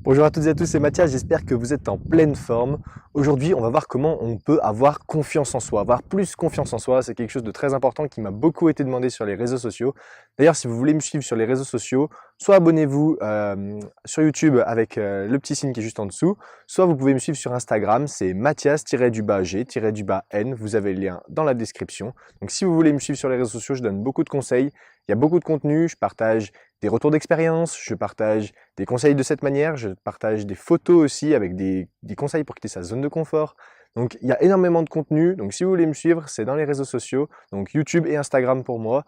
Bonjour à toutes et à tous, c'est Mathias, j'espère que vous êtes en pleine forme. Aujourd'hui, on va voir comment on peut avoir confiance en soi. Avoir plus confiance en soi, c'est quelque chose de très important qui m'a beaucoup été demandé sur les réseaux sociaux. D'ailleurs, si vous voulez me suivre sur les réseaux sociaux, soit abonnez-vous sur YouTube avec le petit signe qui est juste en dessous, soit vous pouvez me suivre sur Instagram, c'est Mathias-G-N. Vous avez le lien dans la description. Donc si vous voulez me suivre sur les réseaux sociaux, je donne beaucoup de conseils. Il y a beaucoup de contenu, je partage des retours d'expérience, je partage des conseils de cette manière, je partage des photos aussi avec des conseils pour quitter sa zone de confort. Donc il y a énormément de contenu, donc si vous voulez me suivre, c'est dans les réseaux sociaux, donc YouTube et Instagram pour moi.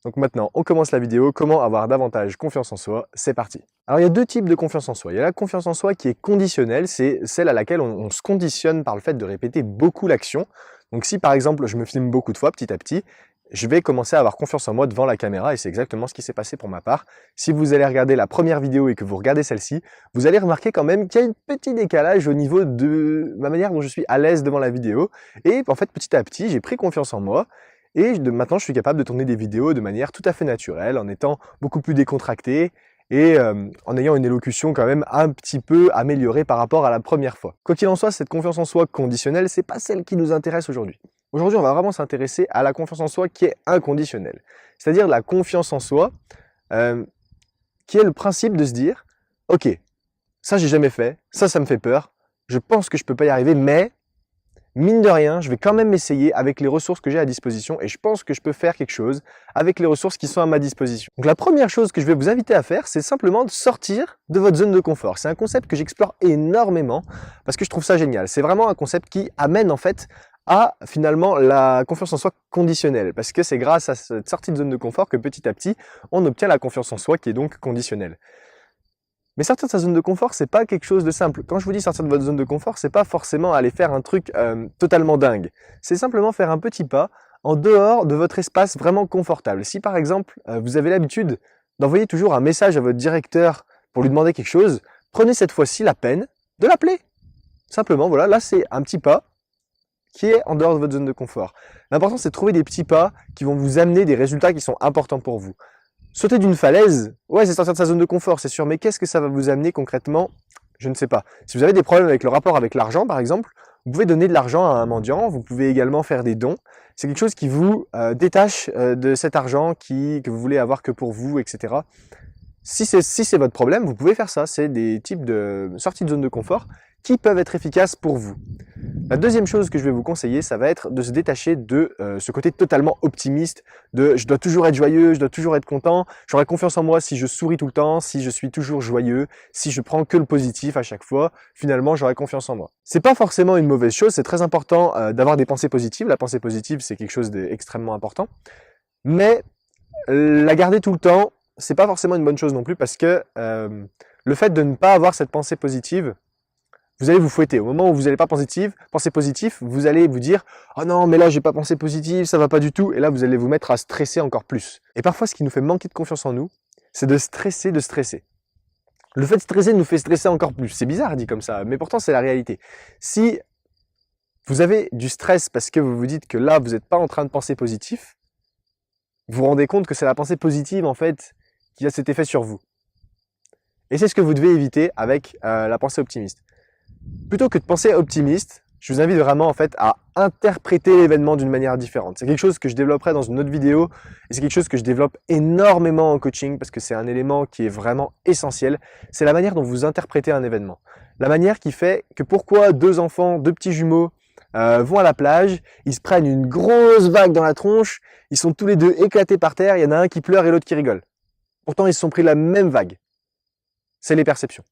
Donc maintenant, on commence la vidéo, comment avoir davantage confiance en soi, c'est parti. Alors il y a deux types de confiance en soi. Il y a la confiance en soi qui est conditionnelle, c'est celle à laquelle on se conditionne par le fait de répéter beaucoup l'action. Donc si par exemple je me filme beaucoup de fois petit à petit, je vais commencer à avoir confiance en moi devant la caméra et c'est exactement ce qui s'est passé pour ma part. Si vous allez regarder la première vidéo et que vous regardez celle-ci, vous allez remarquer quand même qu'il y a un petit décalage au niveau de ma manière dont je suis à l'aise devant la vidéo. Et en fait, petit à petit, j'ai pris confiance en moi et maintenant, je suis capable de tourner des vidéos de manière tout à fait naturelle, en étant beaucoup plus décontracté et en ayant une élocution quand même un petit peu améliorée par rapport à la première fois. Quoi qu'il en soit, cette confiance en soi conditionnelle, c'est pas celle qui nous intéresse aujourd'hui. Aujourd'hui, on va vraiment s'intéresser à la confiance en soi qui est inconditionnelle. C'est-à-dire la confiance en soi qui est le principe de se dire « Ok, ça j'ai jamais fait, ça me fait peur, je pense que je peux pas y arriver, mais mine de rien, je vais quand même essayer avec les ressources que j'ai à disposition et je pense que je peux faire quelque chose avec les ressources qui sont à ma disposition. » Donc la première chose que je vais vous inviter à faire, c'est simplement de sortir de votre zone de confort. C'est un concept que j'explore énormément parce que je trouve ça génial. C'est vraiment un concept qui amène en fait à finalement la confiance en soi conditionnelle, parce que c'est grâce à cette sortie de zone de confort que petit à petit, on obtient la confiance en soi qui est donc conditionnelle. Mais sortir de sa zone de confort, c'est pas quelque chose de simple. Quand je vous dis sortir de votre zone de confort, c'est pas forcément aller faire un truc totalement dingue. C'est simplement faire un petit pas en dehors de votre espace vraiment confortable. Si par exemple, vous avez l'habitude d'envoyer toujours un message à votre directeur pour lui demander quelque chose, prenez cette fois-ci la peine de l'appeler. Simplement, voilà, là c'est un petit pas qui est en dehors de votre zone de confort. L'important, c'est de trouver des petits pas qui vont vous amener des résultats qui sont importants pour vous. Sauter d'une falaise, ouais, c'est sortir de sa zone de confort, c'est sûr, mais qu'est-ce que ça va vous amener concrètement? Je ne sais pas. Si vous avez des problèmes avec le rapport avec l'argent, par exemple, vous pouvez donner de l'argent à un mendiant, vous pouvez également faire des dons. C'est quelque chose qui vous détache de cet argent que vous voulez avoir que pour vous, etc. Si c'est votre problème, vous pouvez faire ça. C'est des types de sorties de zone de confort qui peuvent être efficaces pour vous. La deuxième chose que je vais vous conseiller, ça va être de se détacher de ce côté totalement optimiste, de je dois toujours être joyeux, je dois toujours être content, j'aurai confiance en moi si je souris tout le temps, si je suis toujours joyeux, si je prends que le positif à chaque fois, finalement j'aurai confiance en moi. C'est pas forcément une mauvaise chose, c'est très important d'avoir des pensées positives. La pensée positive, c'est quelque chose d'extrêmement important, mais la garder tout le temps, c'est pas forcément une bonne chose non plus parce que le fait de ne pas avoir cette pensée positive, vous allez vous fouetter. Au moment où vous n'allez pas penser positif, vous allez vous dire « Oh non, mais là, j'ai pas pensé positif, ça va pas du tout. » Et là, vous allez vous mettre à stresser encore plus. Et parfois, ce qui nous fait manquer de confiance en nous, c'est de stresser, de stresser. Le fait de stresser nous fait stresser encore plus. C'est bizarre dit comme ça, mais pourtant, c'est la réalité. Si vous avez du stress parce que vous vous dites que là, vous n'êtes pas en train de penser positif, vous vous rendez compte que c'est la pensée positive, en fait, qui a cet effet sur vous. Et c'est ce que vous devez éviter avec la pensée optimiste. Plutôt que de penser optimiste, je vous invite vraiment en fait à interpréter l'événement d'une manière différente. C'est quelque chose que je développerai dans une autre vidéo et c'est quelque chose que je développe énormément en coaching parce que c'est un élément qui est vraiment essentiel. C'est la manière dont vous interprétez un événement. La manière qui fait que pourquoi deux enfants, deux petits jumeaux vont à la plage, ils se prennent une grosse vague dans la tronche, ils sont tous les deux éclatés par terre, il y en a un qui pleure et l'autre qui rigole. Pourtant, ils se sont pris la même vague. C'est les perceptions.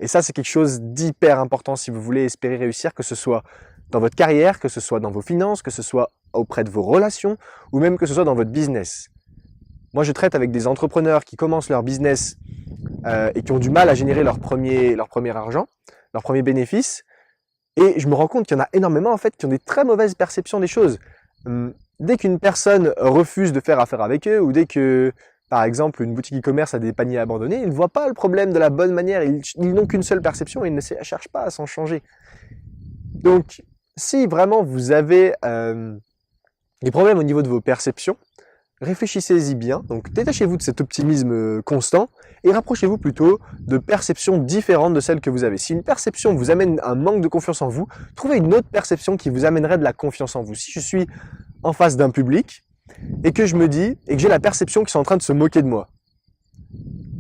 Et ça, c'est quelque chose d'hyper important si vous voulez espérer réussir, que ce soit dans votre carrière, que ce soit dans vos finances, que ce soit auprès de vos relations, ou même que ce soit dans votre business. Moi, je traite avec des entrepreneurs qui commencent leur business et qui ont du mal à générer leur premier argent, leur premier bénéfice. Et je me rends compte qu'il y en a énormément en fait qui ont des très mauvaises perceptions des choses. Dès qu'une personne refuse de faire affaire avec eux, ou dès que par exemple, une boutique e-commerce a des paniers abandonnés, ils ne voient pas le problème de la bonne manière, ils n'ont qu'une seule perception et ils ne cherchent pas à s'en changer. Donc, si vraiment vous avez des problèmes au niveau de vos perceptions, réfléchissez-y bien, donc détachez-vous de cet optimisme constant et rapprochez-vous plutôt de perceptions différentes de celles que vous avez. Si une perception vous amène un manque de confiance en vous, trouvez une autre perception qui vous amènerait de la confiance en vous. Si je suis en face d'un public et que je me dis, et que j'ai la perception qu'ils sont en train de se moquer de moi,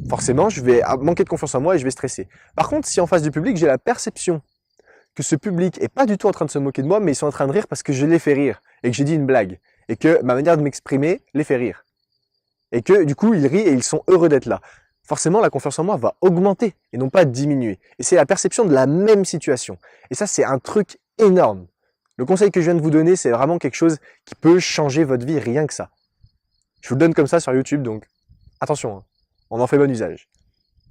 forcément, je vais manquer de confiance en moi et je vais stresser. Par contre, si en face du public, j'ai la perception que ce public est pas du tout en train de se moquer de moi, mais ils sont en train de rire parce que je les fais rire et que j'ai dit une blague et que ma manière de m'exprimer les fait rire et que du coup, ils rient et ils sont heureux d'être là. Forcément, la confiance en moi va augmenter et non pas diminuer. Et c'est la perception de la même situation. Et ça, c'est un truc énorme. Le conseil que je viens de vous donner, c'est vraiment quelque chose qui peut changer votre vie, rien que ça. Je vous le donne comme ça sur YouTube, donc attention, hein. On en fait bon usage.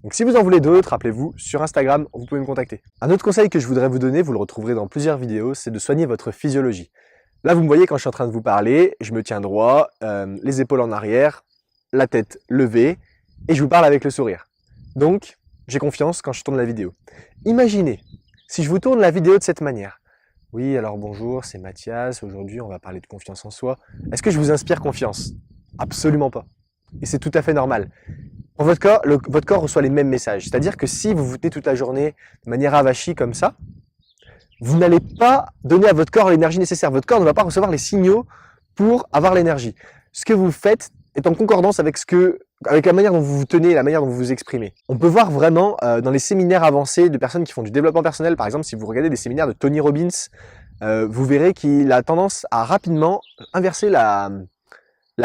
Donc si vous en voulez d'autres, rappelez-vous, sur Instagram, vous pouvez me contacter. Un autre conseil que je voudrais vous donner, vous le retrouverez dans plusieurs vidéos, c'est de soigner votre physiologie. Là, vous me voyez quand je suis en train de vous parler, je me tiens droit, les épaules en arrière, la tête levée, et je vous parle avec le sourire. Donc, j'ai confiance quand je tourne la vidéo. Imaginez, si je vous tourne la vidéo de cette manière. Oui, alors bonjour, c'est Mathias, aujourd'hui on va parler de confiance en soi. Est-ce que je vous inspire confiance? Absolument pas. Et c'est tout à fait normal. Pour votre corps reçoit les mêmes messages. C'est-à-dire que si vous vous tenez toute la journée de manière avachie comme ça, vous n'allez pas donner à votre corps l'énergie nécessaire. Votre corps ne va pas recevoir les signaux pour avoir l'énergie. Ce que vous faites est en concordance avec la manière dont vous vous tenez et la manière dont vous vous exprimez. On peut voir vraiment dans les séminaires avancés de personnes qui font du développement personnel, par exemple, si vous regardez des séminaires de Tony Robbins, vous verrez qu'il a tendance à rapidement inverser la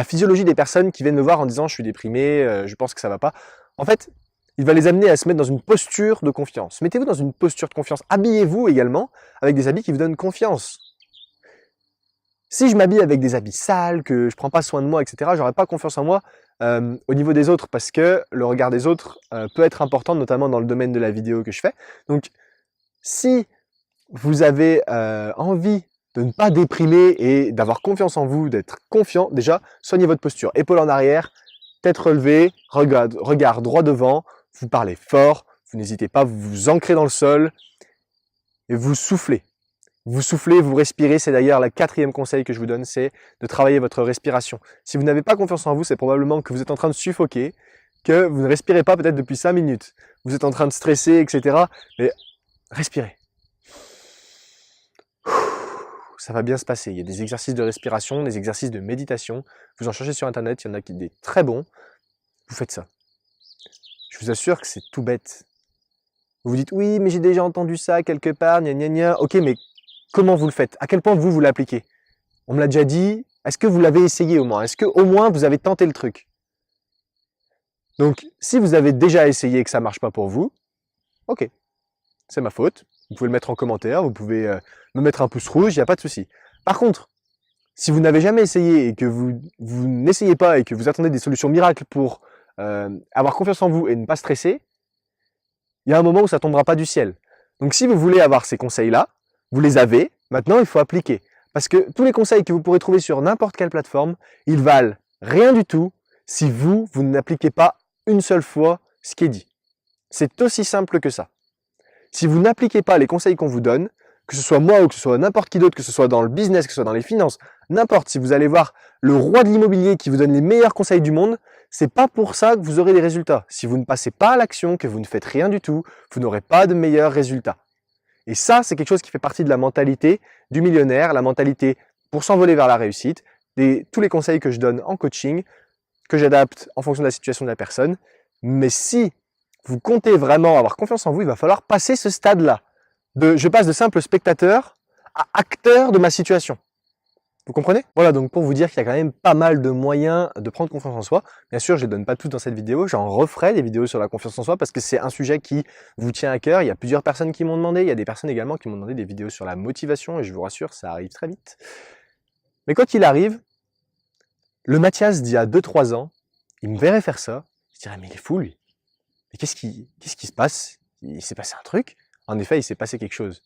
physiologie des personnes qui viennent me voir en disant je suis déprimé, je pense que ça va pas. En fait, il va les amener à se mettre dans une posture de confiance. Mettez-vous dans une posture de confiance. Habillez-vous également avec des habits qui vous donnent confiance. Si je m'habille avec des habits sales, que je prends pas soin de moi, etc., j'aurai pas confiance en moi au niveau des autres parce que le regard des autres peut être important, notamment dans le domaine de la vidéo que je fais. Donc, si vous avez envie de ne pas déprimer et d'avoir confiance en vous, d'être confiant, déjà, soignez votre posture. Épaules en arrière, tête relevée, regard droit devant, vous parlez fort, vous n'hésitez pas, vous vous ancrez dans le sol et vous soufflez. Vous soufflez, vous respirez, c'est d'ailleurs le 4e conseil que je vous donne, c'est de travailler votre respiration. Si vous n'avez pas confiance en vous, c'est probablement que vous êtes en train de suffoquer, que vous ne respirez pas peut-être depuis 5 minutes. Vous êtes en train de stresser, etc. Mais respirez. Ça va bien se passer. Il y a des exercices de respiration, des exercices de méditation. Vous en cherchez sur Internet, il y en a qui des très bons. Vous faites ça. Je vous assure que c'est tout bête. Vous vous dites, oui, mais j'ai déjà entendu ça quelque part, gna gna gna. Ok, mais comment vous le faites? À quel point vous l'appliquez? On me l'a déjà dit. Est-ce que vous l'avez essayé au moins? Est-ce que au moins vous avez tenté le truc? Donc, si vous avez déjà essayé et que ça ne marche pas pour vous, ok, c'est ma faute. Vous pouvez le mettre en commentaire, vous pouvez me mettre un pouce rouge, il n'y a pas de souci. Par contre, si vous n'avez jamais essayé et que vous n'essayez pas et que vous attendez des solutions miracles pour avoir confiance en vous et ne pas stresser, il y a un moment où ça ne tombera pas du ciel. Donc si vous voulez avoir ces conseils-là, vous les avez, maintenant il faut appliquer. Parce que tous les conseils que vous pourrez trouver sur n'importe quelle plateforme, ils valent rien du tout si vous n'appliquez pas une seule fois ce qui est dit. C'est aussi simple que ça. Si vous n'appliquez pas les conseils qu'on vous donne, que ce soit moi ou que ce soit n'importe qui d'autre, que ce soit dans le business, que ce soit dans les finances, n'importe, si vous allez voir le roi de l'immobilier qui vous donne les meilleurs conseils du monde, c'est pas pour ça que vous aurez des résultats. Si vous ne passez pas à l'action, que vous ne faites rien du tout, vous n'aurez pas de meilleurs résultats. Et ça, c'est quelque chose qui fait partie de la mentalité du millionnaire, la mentalité pour s'envoler vers la réussite, tous les conseils que je donne en coaching, que j'adapte en fonction de la situation de la personne. Mais si vous comptez vraiment avoir confiance en vous, il va falloir passer ce stade-là. Je passe de simple spectateur à acteur de ma situation. Vous comprenez? Voilà, donc pour vous dire qu'il y a quand même pas mal de moyens de prendre confiance en soi. Bien sûr, je ne les donne pas tous dans cette vidéo, j'en referai des vidéos sur la confiance en soi parce que c'est un sujet qui vous tient à cœur. Il y a plusieurs personnes qui m'ont demandé, il y a des personnes également qui m'ont demandé des vidéos sur la motivation et je vous rassure, ça arrive très vite. Mais quand il arrive, le Mathias d'il y a 2-3 ans, il me verrait faire ça, je dirais mais il est fou lui. Mais qu'est-ce qui se passe? Il s'est passé un truc? En effet, il s'est passé quelque chose.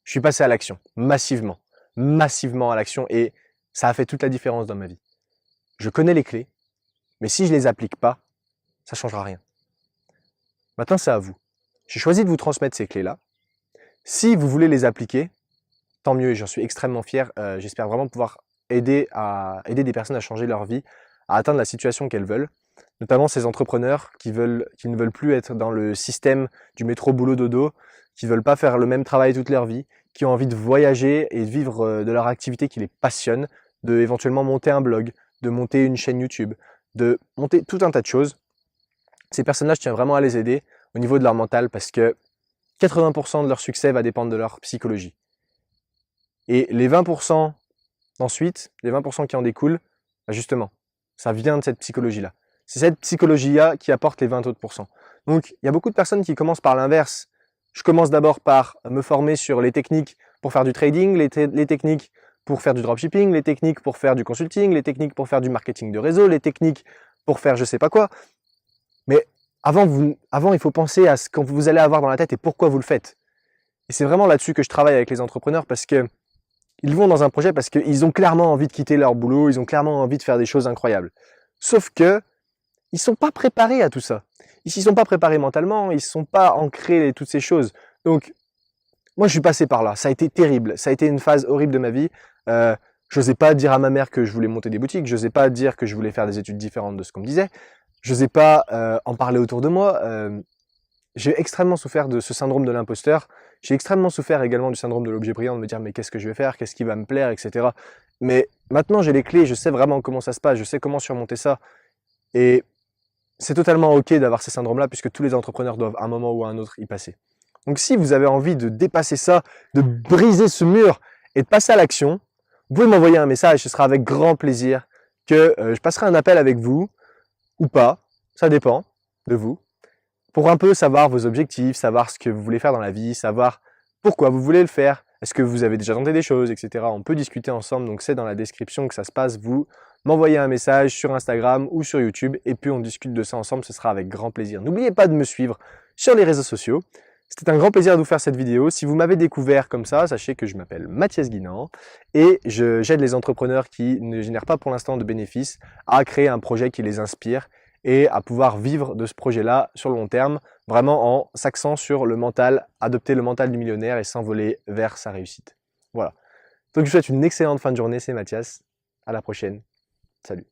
Je suis passé à l'action, massivement à l'action et ça a fait toute la différence dans ma vie. Je connais les clés, mais si je les applique pas, ça changera rien. Maintenant, c'est à vous. J'ai choisi de vous transmettre ces clés-là. Si vous voulez les appliquer, tant mieux et j'en suis extrêmement fier. J'espère vraiment pouvoir aider des personnes à changer leur vie, à atteindre la situation qu'elles veulent, notamment ces entrepreneurs qui ne veulent plus être dans le système du métro boulot dodo, qui ne veulent pas faire le même travail toute leur vie, qui ont envie de voyager et de vivre de leur activité qui les passionne, de éventuellement monter un blog, de monter une chaîne YouTube, de monter tout un tas de choses. Ces personnes-là, je tiens vraiment à les aider au niveau de leur mental parce que 80% de leur succès va dépendre de leur psychologie. Et les 20% ensuite, les 20% qui en découlent, bah justement, ça vient de cette psychologie-là. C'est cette psychologie-là qui apporte les 20 autres pourcents. Donc, il y a beaucoup de personnes qui commencent par l'inverse. Je commence d'abord par me former sur les techniques pour faire du trading, les techniques pour faire du dropshipping, les techniques pour faire du consulting, les techniques pour faire du marketing de réseau, les techniques pour faire je sais pas quoi. Mais avant, il faut penser à ce que vous allez avoir dans la tête et pourquoi vous le faites. Et c'est vraiment là-dessus que je travaille avec les entrepreneurs parce que ils vont dans un projet parce qu'ils ont clairement envie de quitter leur boulot, ils ont clairement envie de faire des choses incroyables. Sauf que ils sont pas préparés à tout ça. Ils s'y sont pas préparés mentalement, ils sont pas ancrés toutes ces choses. Donc, moi, je suis passé par là. Ça a été terrible. Ça a été une phase horrible de ma vie. J'osais pas dire à ma mère que je voulais monter des boutiques. J'osais pas dire que je voulais faire des études différentes de ce qu'on me disait. J'osais pas en parler autour de moi. J'ai extrêmement souffert de ce syndrome de l'imposteur. J'ai extrêmement souffert également du syndrome de l'objet brillant, de me dire mais qu'est-ce que je vais faire, qu'est-ce qui va me plaire, etc. Mais maintenant, j'ai les clés, je sais vraiment comment ça se passe, je sais comment surmonter ça. Et c'est totalement OK d'avoir ces syndromes-là puisque tous les entrepreneurs doivent à un moment ou à un autre y passer. Donc si vous avez envie de dépasser ça, de briser ce mur et de passer à l'action, vous pouvez m'envoyer un message, ce sera avec grand plaisir que je passerai un appel avec vous ou pas, ça dépend de vous, pour un peu savoir vos objectifs, savoir ce que vous voulez faire dans la vie, savoir pourquoi vous voulez le faire, est-ce que vous avez déjà tenté des choses, etc. On peut discuter ensemble, donc c'est dans la description que ça se passe. Vous m'envoyez un message sur Instagram ou sur YouTube et puis on discute de ça ensemble, ce sera avec grand plaisir. N'oubliez pas de me suivre sur les réseaux sociaux. C'était un grand plaisir de vous faire cette vidéo. Si vous m'avez découvert comme ça, sachez que je m'appelle Mathias Guinan et j'aide les entrepreneurs qui ne génèrent pas pour l'instant de bénéfices à créer un projet qui les inspire et à pouvoir vivre de ce projet-là sur le long terme, vraiment en s'axant sur le mental, adopter le mental du millionnaire et s'envoler vers sa réussite. Voilà. Donc je vous souhaite une excellente fin de journée, c'est Mathias. À la prochaine. Salut.